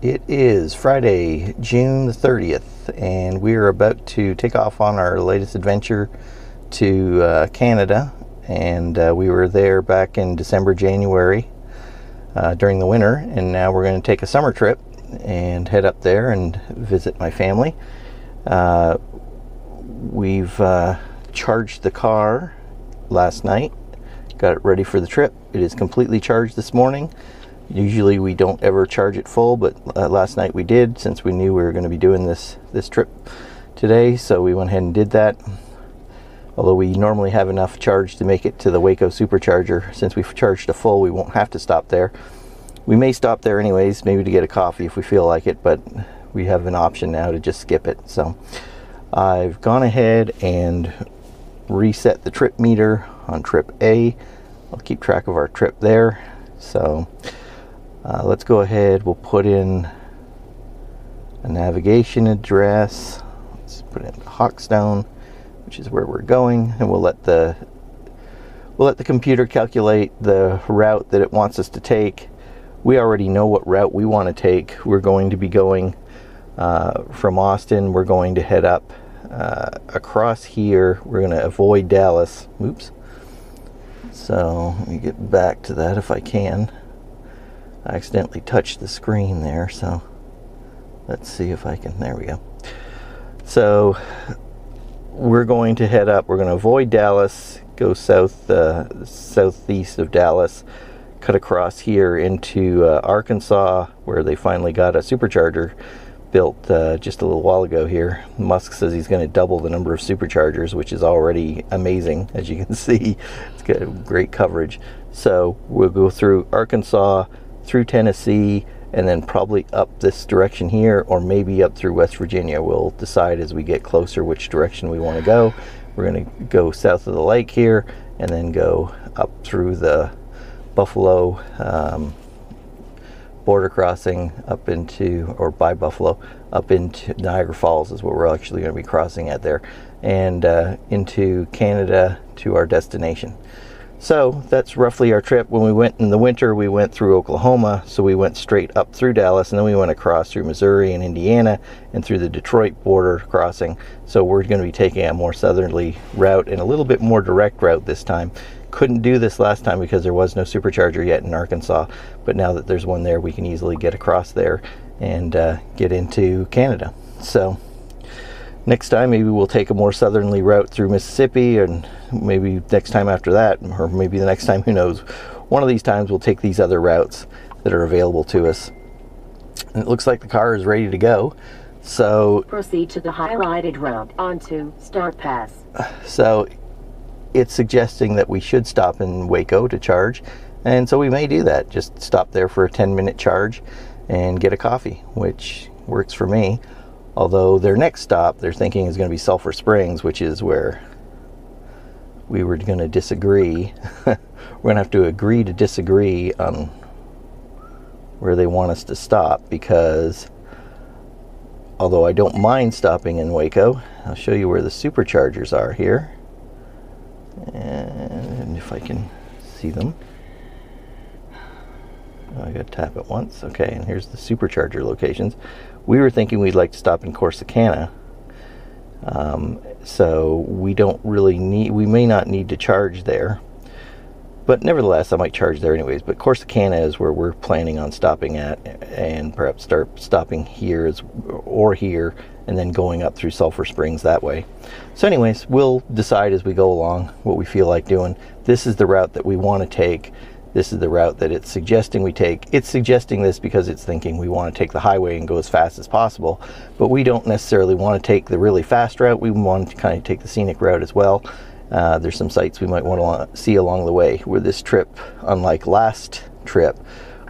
It is Friday, June the 30th, and we are about to take off on our latest adventure to Canada. And we were there back in December, January during the winter, and now we're going to take a summer trip and head up there and visit my family. We've charged the car last night, got it ready for the trip. It is completely charged this morning. Usually we don't ever charge it full, but last night we did, since we knew we were going to be doing this trip today. So we went ahead and did that. Although we normally have enough charge to make it to the Waco supercharger, since we've charged a full, we won't have to stop there. We may stop there anyways, maybe to get a coffee if we feel like it, but we have an option now to just skip it. So I've gone ahead and reset the trip meter on trip A. I'll keep track of our trip there. So let's go ahead. We'll put in a navigation address. Let's put in Hawkstone, which is where we're going, and we'll let the computer calculate the route that it wants us to take. We already know what route we want to take. We're going to be going from Austin. We're going to head up across here. We're going to avoid Dallas. Oops. So let me get back to that if I can. I accidentally touched the screen there, so let's see if I can. There we go. So we're going to head up. We're going to avoid Dallas, go southeast of Dallas, cut across here into Arkansas, where they finally got a supercharger built just a little while ago here. Musk says he's going to double the number of superchargers, which is already amazing. As you can see, it's got great coverage. So we'll go through Arkansas, through Tennessee, and then probably up this direction here, or maybe up through West Virginia. We'll decide as we get closer which direction we want to go. We're going to go south of the lake here, and then go up through the Buffalo border crossing up into, or by Buffalo, up into Niagara Falls is what we're actually going to be crossing at there, and into Canada to our destination. So that's roughly our trip. When we went in the winter, we went through Oklahoma, so we went straight up through Dallas, and then we went across through Missouri and Indiana and through the Detroit border crossing. So we're going to be taking a more southerly route and a little bit more direct route this time. Couldn't do this last time because there was no supercharger yet in Arkansas, but now that there's one there, we can easily get across there and get into Canada. So next time maybe we'll take a more southerly route through Mississippi, and maybe next time after that, or maybe the next time, who knows. One of these times we'll take these other routes that are available to us. And it looks like the car is ready to go. So proceed to the highlighted route onto Start Pass. So it's suggesting that we should stop in Waco to charge, and so we may do that. Just stop there for a 10-minute charge and get a coffee, which works for me. Although their next stop, they're thinking, is going to be Sulphur Springs, which is where we were going to disagree. We're going to have to agree to disagree on where they want us to stop, because although I don't mind stopping in Waco, I'll show you where the superchargers are here. And if I can see them. Oh, I got to tap it once. Okay, and here's the supercharger locations. We were thinking we'd like to stop in Corsicana. So we don't really need, we may not need to charge there. But nevertheless, I might charge there anyways. But Corsicana is where we're planning on stopping at, and perhaps start stopping here or here, and then going up through Sulphur Springs that way. So anyways, we'll decide as we go along what we feel like doing. This is the route that we want to take. This is the route that it's suggesting we take. It's suggesting this because it's thinking we want to take the highway and go as fast as possible. But we don't necessarily want to take the really fast route. We want to kind of take the scenic route as well. There's some sights we might want to see along the way. Where this trip, unlike last trip,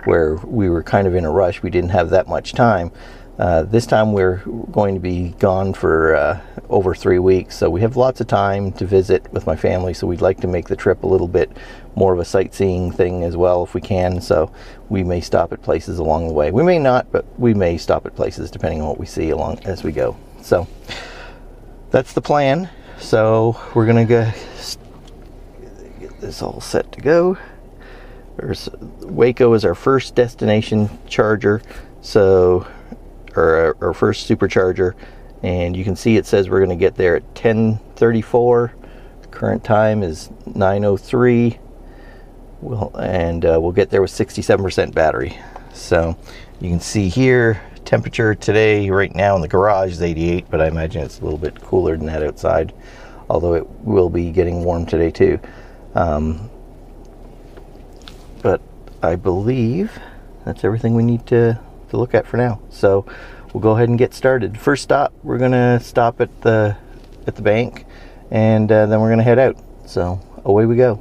where we were kind of in a rush, we didn't have that much time. This time we're going to be gone for over 3 weeks, so we have lots of time to visit with my family, so we'd like to make the trip a little bit more of a sightseeing thing as well if we can. So we may stop at places along the way. We may not, but we may stop at places depending on what we see along as we go. So that's the plan. So we're gonna go get this all set to go. Waco is our first destination charger. So our first supercharger, and you can see it says we're going to get there at 10:34. Current time is 9:03. We'll get there with 67% battery. So you can see here, temperature today right now in the garage is 88, but I imagine it's a little bit cooler than that outside, although it will be getting warm today too. But I believe that's everything we need to look at for now. So we'll go ahead and get started. First stop, we're gonna stop at the bank, and then we're gonna head out. So away we go.